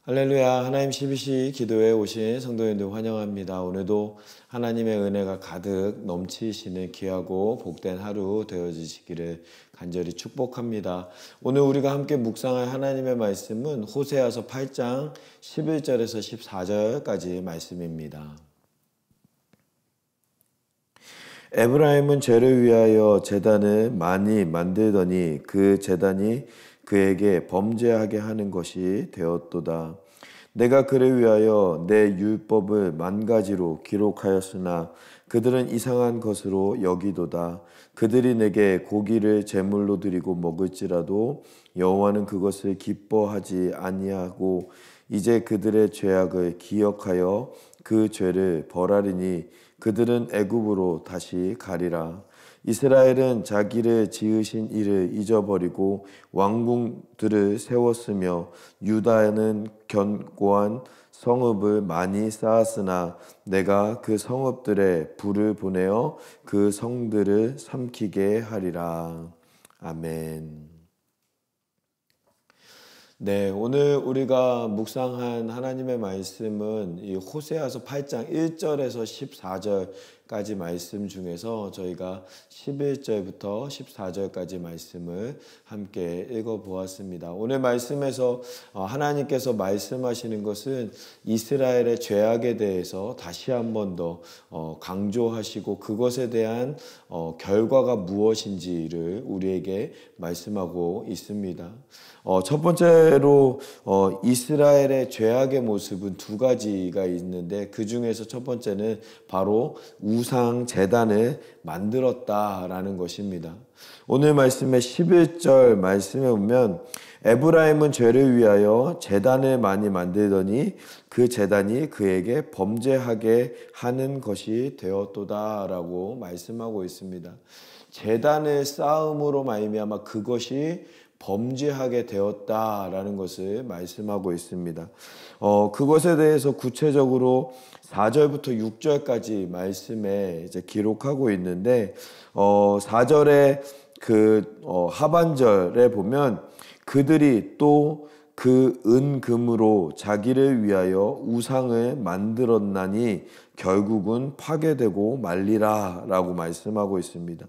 할렐루야. 하나님 CBC 기도에 오신 성도님들 환영합니다. 오늘도 하나님의 은혜가 가득 넘치시는 귀하고 복된 하루 되어주시기를 간절히 축복합니다. 오늘 우리가 함께 묵상할 하나님의 말씀은 호세아서 8장 11절에서 14절까지 말씀입니다. 에브라임은 죄를 위하여 제단을 많이 만들더니 그 제단이 그에게 범죄하게 하는 것이 되었도다. 내가 그를 위하여 내 율법을 만가지로 기록하였으나 그들은 이상한 것으로 여기도다. 그들이 내게 고기를 제물로 드리고 먹을지라도 여호와는 그것을 기뻐하지 아니하고 이제 그들의 죄악을 기억하여 그 죄를 벌하리니 그들은 애굽으로 다시 가리라. 이스라엘은 자기를 지으신 이를 잊어버리고 왕궁들을 세웠으며 유다는 견고한 성읍을 많이 쌓았으나 내가 그 성읍들에 불을 보내어 그 성들을 삼키게 하리라. 아멘. 네, 오늘 우리가 묵상한 하나님의 말씀은 이 호세아서 8장 1절에서 14절까지 말씀 중에서 저희가 11절부터 14절까지 말씀을 함께 읽어보았습니다. 오늘 말씀에서 하나님께서 말씀하시는 것은 이스라엘의 죄악에 대해서 다시 한 번 더 강조하시고 그것에 대한 결과가 무엇인지를 우리에게 말씀하고 있습니다. 첫 번째로 이스라엘의 죄악의 모습은 두 가지가 있는데 그 중에서 첫 번째는 바로 우상 제단을 만들었다라는 것입니다. 오늘 말씀의 11절 말씀에 보면 에브라임은 죄를 위하여 제단을 많이 만들더니 그 제단이 그에게 범죄하게 하는 것이 되었도다라고 말씀하고 있습니다. 제단을 쌓음으로 말미암아 그것이 범죄하게 되었다라는 것을 말씀하고 있습니다. 그것에 대해서 구체적으로 4절부터 6절까지 말씀에 이제 기록하고 있는데 4절의 하반절에 보면 그들이 또 그 은금으로 자기를 위하여 우상을 만들었나니 결국은 파괴되고 말리라 라고 말씀하고 있습니다.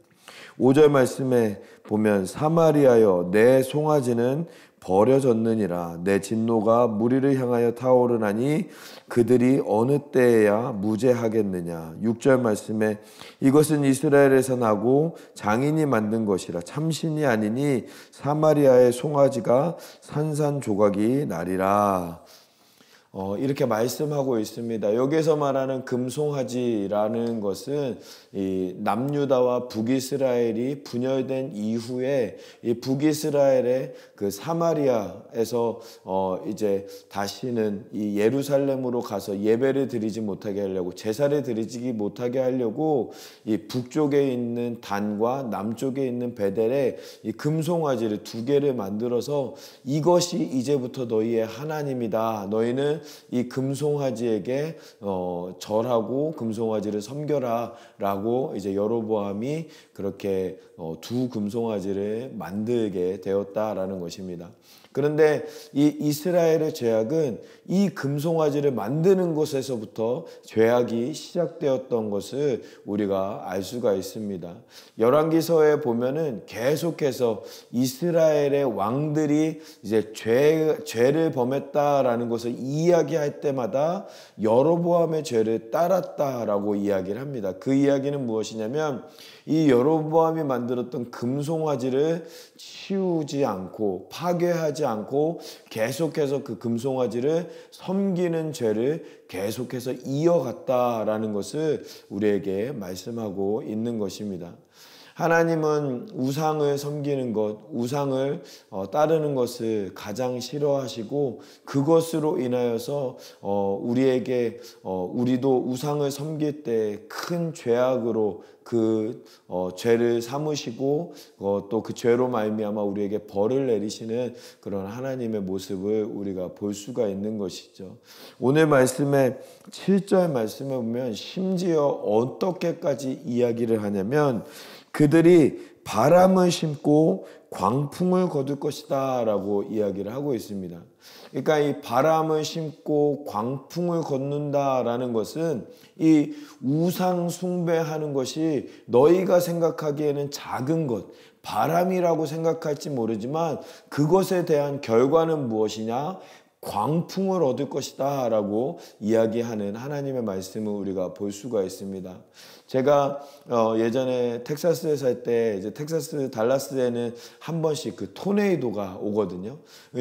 5절 말씀에 보면 사마리아여 내 송아지는 버려졌느니라 내 진노가 무리를 향하여 타오르나니 그들이 어느 때에야 무죄하겠느냐. 6절 말씀에 이것은 이스라엘에서 나고 장인이 만든 것이라 참신이 아니니 사마리아의 송아지가 산산조각이 나리라. 이렇게 말씀하고 있습니다. 여기서 말하는 금송아지라는 것은 이 남유다와 북이스라엘이 분열된 이후에 이 북이스라엘의 그 사마리아에서 이제 다시는 이 예루살렘으로 가서 예배를 드리지 못하게 하려고 제사를 드리지 못하게 하려고 이 북쪽에 있는 단과 남쪽에 있는 베델에 이 금송아지를 두 개를 만들어서 이것이 이제부터 너희의 하나님이다. 너희는 이 금송아지에게 절하고 금송아지를 섬겨라 라고 이제 여로보암이 그렇게 두 금송아지를 만들게 되었다라는 것입니다. 그런데 이 이스라엘의 죄악은 이 금송아지를 만드는 것에서부터 죄악이 시작되었던 것을 우리가 알 수가 있습니다. 열왕기서에 보면은 계속해서 이스라엘의 왕들이 이제 죄를 범했다라는 것을 이야기할 때마다 여로보암의 죄를 따랐다라고 이야기를 합니다. 그 이야기는 무엇이냐면 이 여로보암이 만들었던 금송아지를 치우지 않고 파괴하지 않고 계속해서 그 금송아지를 섬기는 죄를 계속해서 이어갔다라는 것을 우리에게 말씀하고 있는 것입니다. 하나님은 우상을 섬기는 것, 우상을 따르는 것을 가장 싫어하시고 그것으로 인하여서 우리에게 우리도 우상을 섬길 때 큰 죄악으로 그 죄를 삼으시고 또 그 죄로 말미암아 우리에게 벌을 내리시는 그런 하나님의 모습을 우리가 볼 수가 있는 것이죠. 오늘 말씀에 7절 말씀에 보면 심지어 어떻게까지 이야기를 하냐면 그들이 바람을 심고 광풍을 거둘 것이다 라고 이야기를 하고 있습니다. 그러니까 이 바람을 심고 광풍을 걷는다라는 것은 이 우상 숭배하는 것이 너희가 생각하기에는 작은 것, 바람이라고 생각할지 모르지만 그것에 대한 결과는 무엇이냐? 광풍을 얻을 것이다 라고 이야기하는 하나님의 말씀을 우리가 볼 수가 있습니다. 제가 예전에 텍사스에 살 때 이제 텍사스 달라스에는 한 번씩 그 토네이도가 오거든요.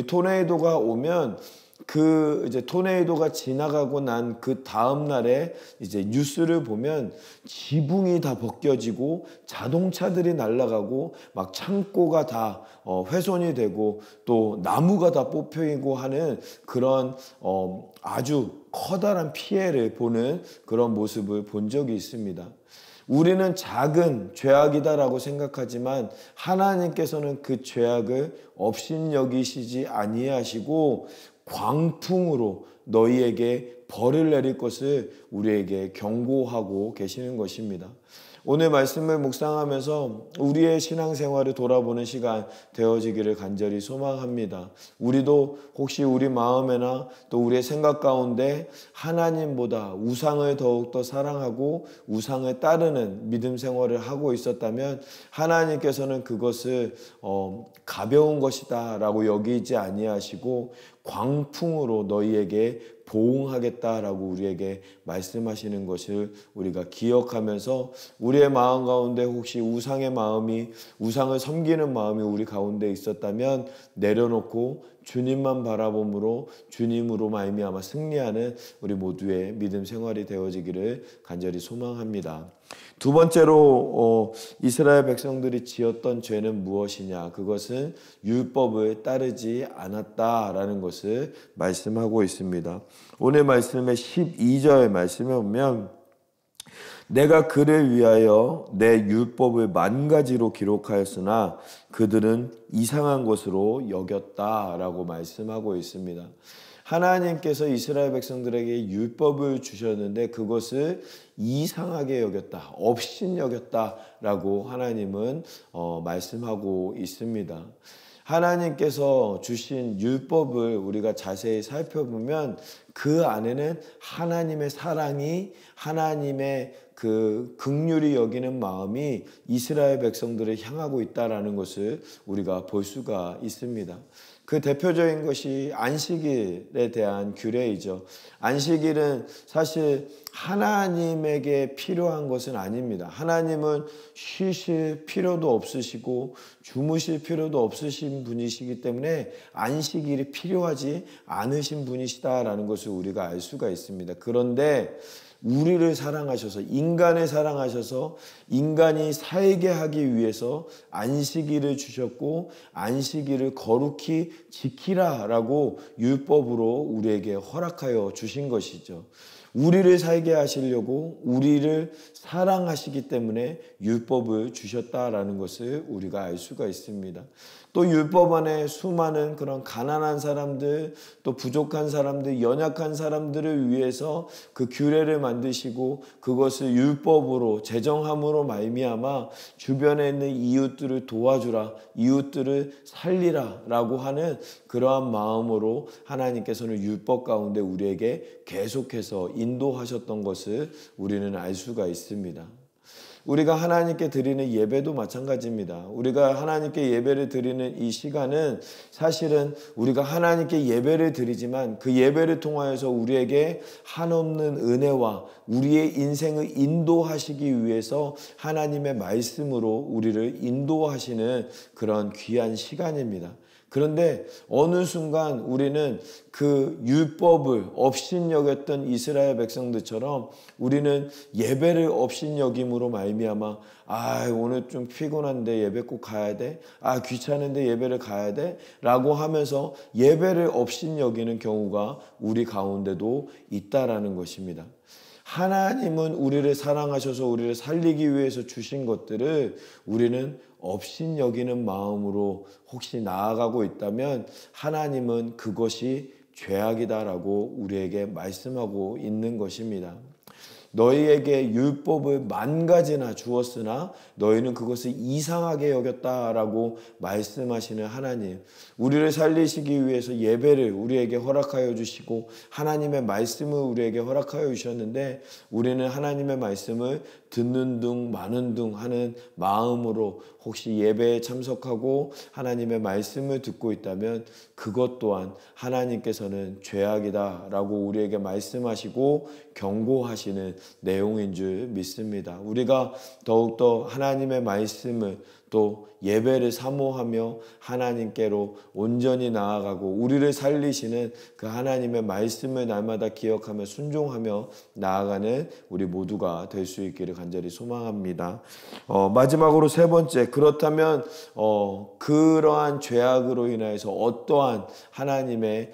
토네이도가 오면 그 이제 토네이도가 지나가고 난 그 다음 날에 이제 뉴스를 보면 지붕이 다 벗겨지고 자동차들이 날아가고 막 창고가 다 훼손이 되고 또 나무가 다 뽑히고 하는 그런 아주 커다란 피해를 보는 그런 모습을 본 적이 있습니다. 우리는 작은 죄악이다라고 생각하지만 하나님께서는 그 죄악을 업신여기시지 아니하시고 광풍으로 너희에게 벌을 내릴 것을 우리에게 경고하고 계시는 것입니다. 오늘 말씀을 묵상하면서 우리의 신앙생활을 돌아보는 시간 되어지기를 간절히 소망합니다. 우리도 혹시 우리 마음에나 또 우리의 생각 가운데 하나님보다 우상을 더욱더 사랑하고 우상을 따르는 믿음 생활을 하고 있었다면 하나님께서는 그것을 가벼운 것이다 라고 여기지 아니하시고 광풍으로 너희에게 보응하겠다라고 우리에게 말씀하시는 것을 우리가 기억하면서 우리의 마음 가운데 혹시 우상의 마음이, 우상을 섬기는 마음이 우리 가운데 있었다면 내려놓고 주님만 바라봄으로 주님으로 말미암아 승리하는 우리 모두의 믿음 생활이 되어지기를 간절히 소망합니다. 두 번째로 이스라엘 백성들이 지었던 죄는 무엇이냐? 그것은 율법을 따르지 않았다라는 것을 말씀하고 있습니다. 오늘 말씀의 12절 말씀에 보면 내가 그를 위하여 내 율법을 만 가지로 기록하였으나 그들은 이상한 것으로 여겼다라고 말씀하고 있습니다. 하나님께서 이스라엘 백성들에게 율법을 주셨는데 그것을 이상하게 여겼다, 업신 여겼다라고 하나님은 말씀하고 있습니다. 하나님께서 주신 율법을 우리가 자세히 살펴보면 그 안에는 하나님의 사랑이, 하나님의 그 긍휼히 여기는 마음이 이스라엘 백성들을 향하고 있다라는 것을 우리가 볼 수가 있습니다. 그 대표적인 것이 안식일에 대한 규례이죠. 안식일은 사실 하나님에게 필요한 것은 아닙니다. 하나님은 쉬실 필요도 없으시고 주무실 필요도 없으신 분이시기 때문에 안식일이 필요하지 않으신 분이시다라는 것을 우리가 알 수가 있습니다. 그런데 우리를 사랑하셔서, 인간을 사랑하셔서 인간이 살게 하기 위해서 안식일을 주셨고 안식일을 거룩히 지키라라고 율법으로 우리에게 허락하여 주신 것이죠. 우리를 살게 하시려고 우리를 사랑하시기 때문에 율법을 주셨다라는 것을 우리가 알 수가 있습니다. 또 율법 안에 수많은 그런 가난한 사람들, 또 부족한 사람들, 연약한 사람들을 위해서 그 규례를 만드시고 그것을 율법으로 제정함으로 말미암아 주변에 있는 이웃들을 도와주라, 이웃들을 살리라 라고 하는 그러한 마음으로 하나님께서는 율법 가운데 우리에게 계속해서 인도하셨던 것을 우리는 알 수가 있습니다. 우리가 하나님께 드리는 예배도 마찬가지입니다. 우리가 하나님께 예배를 드리는 이 시간은 사실은 우리가 하나님께 예배를 드리지만 그 예배를 통하여서 우리에게 한없는 은혜와 우리의 인생을 인도하시기 위해서 하나님의 말씀으로 우리를 인도하시는 그런 귀한 시간입니다. 그런데 어느 순간 우리는 그 율법을 업신여겼던 이스라엘 백성들처럼 우리는 예배를 업신여김으로 말미암아 오늘 좀 피곤한데 예배 꼭 가야 돼? 귀찮은데 예배를 가야 돼? 라고 하면서 예배를 업신여기는 경우가 우리 가운데도 있다라는 것입니다. 하나님은 우리를 사랑하셔서 우리를 살리기 위해서 주신 것들을 우리는 업신여기는 마음으로 혹시 나아가고 있다면 하나님은 그것이 죄악이다라고 우리에게 말씀하고 있는 것입니다. 너희에게 율법을 10,000가지나 주었으나 너희는 그것을 이상하게 여겼다라고 말씀하시는 하나님, 우리를 살리시기 위해서 예배를 우리에게 허락하여 주시고 하나님의 말씀을 우리에게 허락하여 주셨는데, 우리는 하나님의 말씀을 듣는 둥 마는 둥 하는 마음으로 혹시 예배에 참석하고 하나님의 말씀을 듣고 있다면 그것 또한 하나님께서는 죄악이다라고 우리에게 말씀하시고 경고하시는 내용인 줄 믿습니다. 우리가 더욱더 하나님의 말씀을 또 예배를 사모하며 하나님께로 온전히 나아가고 우리를 살리시는 그 하나님의 말씀을 날마다 기억하며 순종하며 나아가는 우리 모두가 될 수 있기를 간절히 소망합니다. 마지막으로 세 번째, 그렇다면 그러한 죄악으로 인하여서 어떠한 하나님의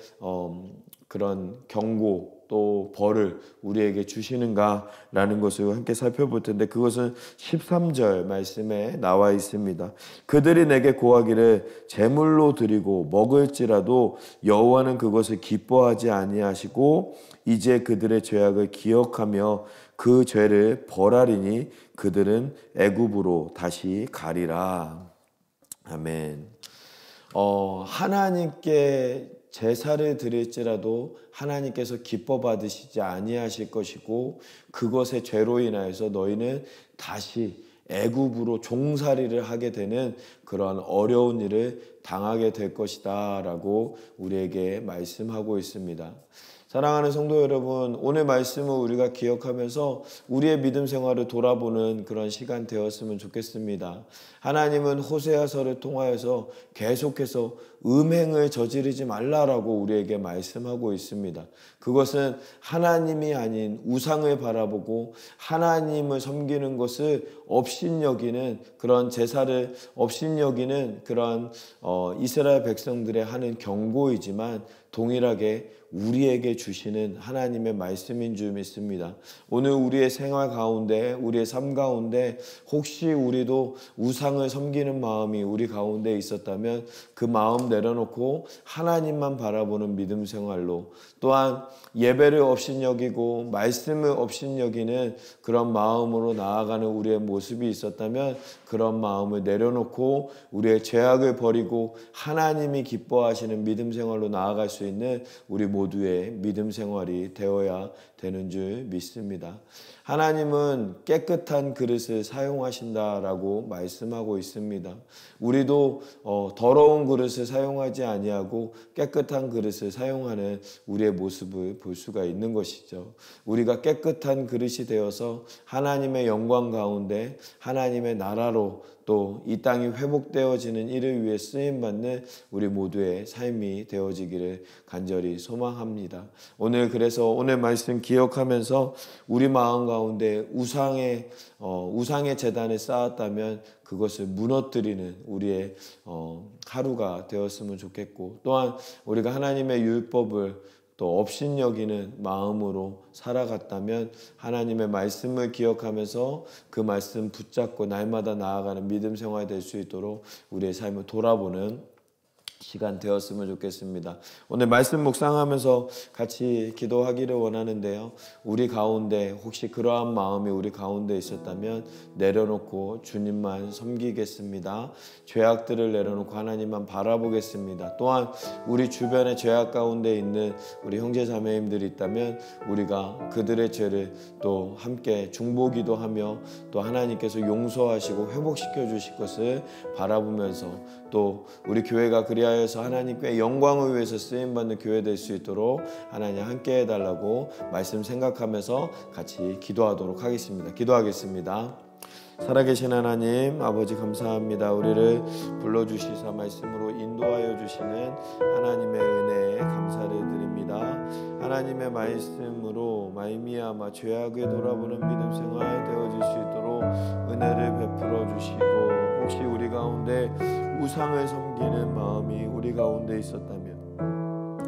그런 경고 또 벌을 우리에게 주시는가라는 것을 함께 살펴볼 텐데, 그것은 13절 말씀에 나와 있습니다. 그들이 내게 고하기를 제물로 드리고 먹을지라도 여호와는 그것을 기뻐하지 아니하시고 이제 그들의 죄악을 기억하며 그 죄를 벌하리니 그들은 애굽으로 다시 가리라. 아멘. 하나님께 제사를 드릴지라도 하나님께서 기뻐 받으시지 아니하실 것이고 그것의 죄로 인하여서 너희는 다시 애굽으로 종살이를 하게 되는 그러한 어려운 일을 당하게 될 것이다 라고 우리에게 말씀하고 있습니다. 사랑하는 성도 여러분, 오늘 말씀을 우리가 기억하면서 우리의 믿음 생활을 돌아보는 그런 시간 되었으면 좋겠습니다. 하나님은 호세아서를 통하여서 계속해서 음행을 저지르지 말라라고 우리에게 말씀하고 있습니다. 그것은 하나님이 아닌 우상을 바라보고 하나님을 섬기는 것을 업신여기는 그런 제사를 업신여기는 그런 이스라엘 백성들의 하는 경고이지만 동일하게 우리에게 주시는 하나님의 말씀인 줄 믿습니다. 오늘 우리의 생활 가운데, 우리의 삶 가운데 혹시 우리도 우상을 섬기는 마음이 우리 가운데 있었다면 그 마음 내려놓고 하나님만 바라보는 믿음 생활로, 또한 예배를 업신여기고 말씀을 업신여기는 그런 마음으로 나아가는 우리의 모습이 있었다면 그런 마음을 내려놓고 우리의 죄악을 버리고 하나님이 기뻐하시는 믿음 생활로 나아갈 수 있는 우리 모두의 믿음 생활이 되어야 되는 줄 믿습니다. 하나님은 깨끗한 그릇을 사용하신다라고 말씀하고 있습니다. 우리도 더러운 그릇을 사용하지 아니하고 깨끗한 그릇을 사용하는 우리의 모습을 볼 수가 있는 것이죠. 우리가 깨끗한 그릇이 되어서 하나님의 영광 가운데 하나님의 나라로 또 이 땅이 회복되어지는 일을 위해 쓰임받는 우리 모두의 삶이 되어지기를 간절히 소망합니다. 그래서 오늘 말씀 기억하면서 우리 마음 가운데 우상의 재단을 쌓았다면 그것을 무너뜨리는 우리의 하루가 되었으면 좋겠고, 또한 우리가 하나님의 율법을 또 업신여기는 마음으로 살아갔다면 하나님의 말씀을 기억하면서 그 말씀 붙잡고 날마다 나아가는 믿음 생활이 될 수 있도록 우리의 삶을 돌아보는 시간 되었으면 좋겠습니다. 오늘 말씀 묵상하면서 같이 기도하기를 원하는데요. 우리 가운데 혹시 그러한 마음이 우리 가운데 있었다면 내려놓고 주님만 섬기겠습니다. 죄악들을 내려놓고 하나님만 바라보겠습니다. 또한 우리 주변에 죄악 가운데 있는 우리 형제 자매님들이 있다면 우리가 그들의 죄를 또 함께 중보기도하며 또 하나님께서 용서하시고 회복시켜 주실 것을 바라보면서 또 우리 교회가 그리하여서 하나님께 영광을 위해서 쓰임받는 교회 될 수 있도록 하나님 함께 해달라고 말씀 생각하면서 같이 기도하도록 하겠습니다. 기도하겠습니다. 살아계신 하나님 아버지 감사합니다. 우리를 불러주시사 말씀으로 인도하여 주시는 하나님의 은혜에 감사를 드립니다. 하나님의 말씀으로 말미암아 죄악에 돌아보는 믿음 생활 되어질 수 있도록 은혜를 베풀어 주시고, 혹시 우리 가운데 우상을 섬기는 마음이 우리 가운데 있었다면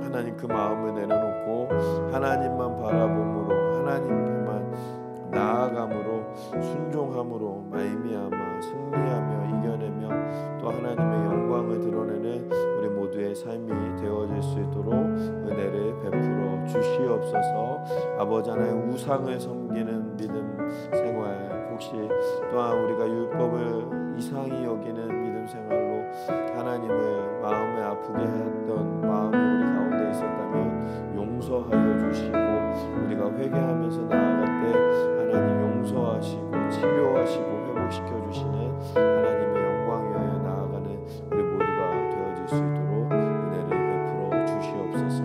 하나님 그 마음을 내려놓고 하나님만 바라봄으로 하나님께만 나아감으로 순종함으로 말미암아 승리하며 이겨내며 또 하나님의 영광을 드러내는 우리 모두의 삶이 되어질 수 있도록 은혜를 베풀어 주시옵소서. 아버지 하나님, 우상을 섬기는 믿음 생활, 혹시 또한 우리가 율법을 이상히 여기는 믿음 생활로 하나님을 마음에 아프게 했던 마음이 우리 가운데 있었다면 용서하여 주시고, 우리가 회개하면서 나아갈 때 하나님 용서하시고 치료하시고 회복시켜 주시는 하나님의 영광 위하여 나아가는 우리 모두가 되어질 수 있도록 은혜를 베풀어 주시옵소서.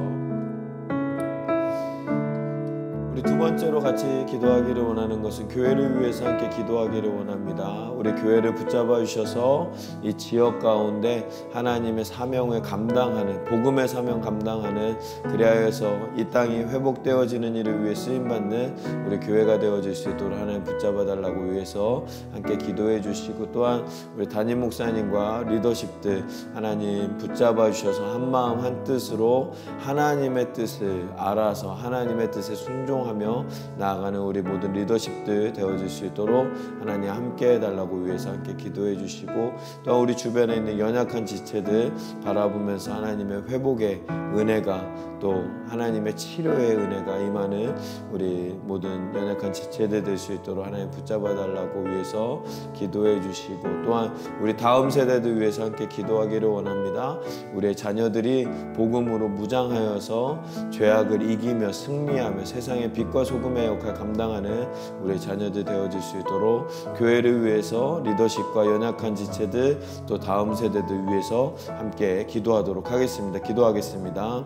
우리 두 번째로 같이 기도하기를 원하는 것은 교회를 위해서 함께 기도하기를 원합니다. 우리 교회를 붙잡아 주셔서 이 지역 가운데 하나님의 사명을 감당하는, 복음의 사명 감당하는, 그리하여서 이 땅이 회복되어지는 일을 위해 쓰임받는 우리 교회가 되어질 수 있도록 하나님 붙잡아 달라고 위해서 함께 기도해 주시고, 또한 우리 담임 목사님과 리더십들 하나님 붙잡아 주셔서 한마음 한뜻으로 하나님의 뜻을 알아서 하나님의 뜻에 순종하며 나아가는 우리 모든 리더십들 되어질 수 있도록 하나님 함께 해달라고 위해서 함께 기도해 주시고, 또 우리 주변에 있는 연약한 지체들 바라보면서 하나님의 회복의 은혜가, 또 하나님의 치료의 은혜가 임하는 우리 모든 연약한 지체들 될 수 있도록 하나님 붙잡아 달라고 위해서 기도해 주시고, 또한 우리 다음 세대들 위해서 함께 기도하기를 원합니다. 우리의 자녀들이 복음으로 무장하여서 죄악을 이기며 승리하며 세상의 빛과 소금의 역할 감당하는 우리의 자녀들 되어질 수 있도록 교회를 위해서 리더십과 연약한 지체들, 또 다음 세대들 위해서 함께 기도하도록 하겠습니다. 기도하겠습니다.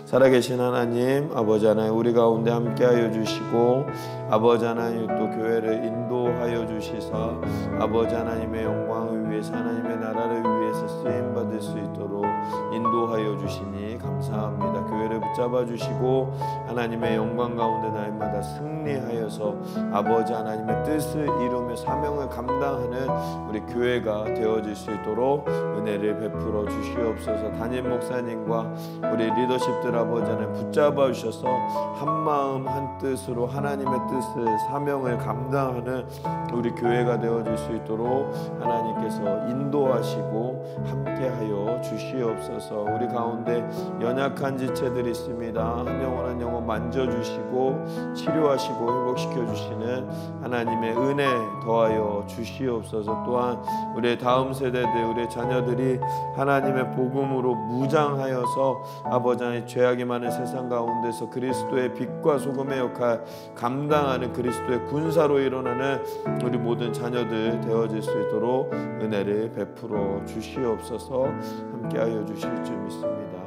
살아계신 하나님, 아버지 하나님, 우리 가운데 함께하여 주시고, 아버지 하나님 또 교회를 인도하여 주시사 아버지 하나님의 영광을 위해서, 하나님의 나라를 위해서 쓰임받을 수 있도록 인도하여 주시니 감사합니다. 교회를 붙잡아 주시고 하나님의 영광 가운데 날마다 승리하여서 아버지 하나님의 뜻을 이루며 사명을 감당하는 우리 교회가 되어질 수 있도록 은혜를 베풀어 주시옵소서. 담임 목사님과 우리 리더십들 아버지 하나님 붙잡아 주셔서 한마음 한뜻으로 하나님의 뜻을, 사명을 감당하는 우리 교회가 되어질 수 있도록 하나님께서 인도하시고 함께하여 주시옵소서. 우리 가운데 연약한 지체들이 있습니다. 한 영혼 한 영혼 만져주시고 치료하시고 회복시켜 주시는 하나님의 은혜 더하여 주시옵소서. 또한 우리의 다음 세대들, 우리의 자녀들이 하나님의 복음으로 무장하여서 아버지 하나님 죄악이 많은 세상 가운데서 그리스도의 빛과 소금의 역할 감당하는 그리스도의 군사로 일어나는 우리 모든 자녀들 되어질 수 있도록 은혜를 베풀어 주시옵소서. 함께하여 주실 줄 믿습니다.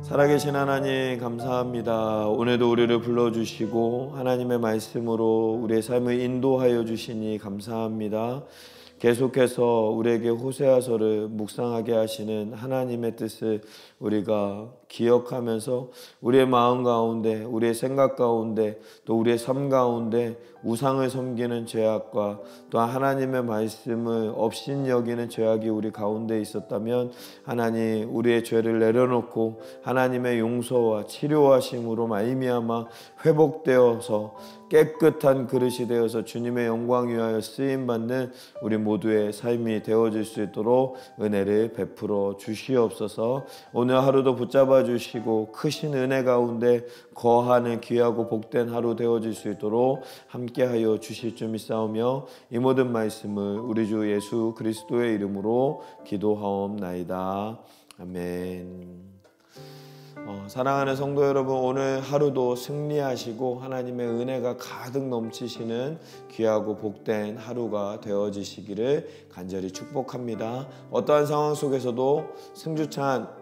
살아계신 하나님 감사합니다. 오늘도 우리를 불러주시고 하나님의 말씀으로 우리의 삶을 인도하여 주시니 감사합니다. 계속해서 우리에게 호세아서를 묵상하게 하시는 하나님의 뜻을 우리가 기억하면서 우리의 마음 가운데, 우리의 생각 가운데, 또 우리의 삶 가운데 우상을 섬기는 죄악과 또 하나님의 말씀을 업신여기는 죄악이 우리 가운데 있었다면 하나님 우리의 죄를 내려놓고 하나님의 용서와 치료하심으로 말미암아 회복되어서 깨끗한 그릇이 되어서 주님의 영광 위하여 쓰임받는 우리 모두의 삶이 되어질 수 있도록 은혜를 베풀어 주시옵소서. 오늘 하루도 붙잡아 주시고 크신 은혜 가운데 거하는 귀하고 복된 하루 되어질 수 있도록 함께하여 주실 줄 믿사오며 이 모든 말씀을 우리 주 예수 그리스도의 이름으로 기도하옵나이다. 아멘. 사랑하는 성도 여러분, 오늘 하루도 승리하시고 하나님의 은혜가 가득 넘치시는 귀하고 복된 하루가 되어지시기를 간절히 축복합니다. 어떠한 상황 속에서도 승주찬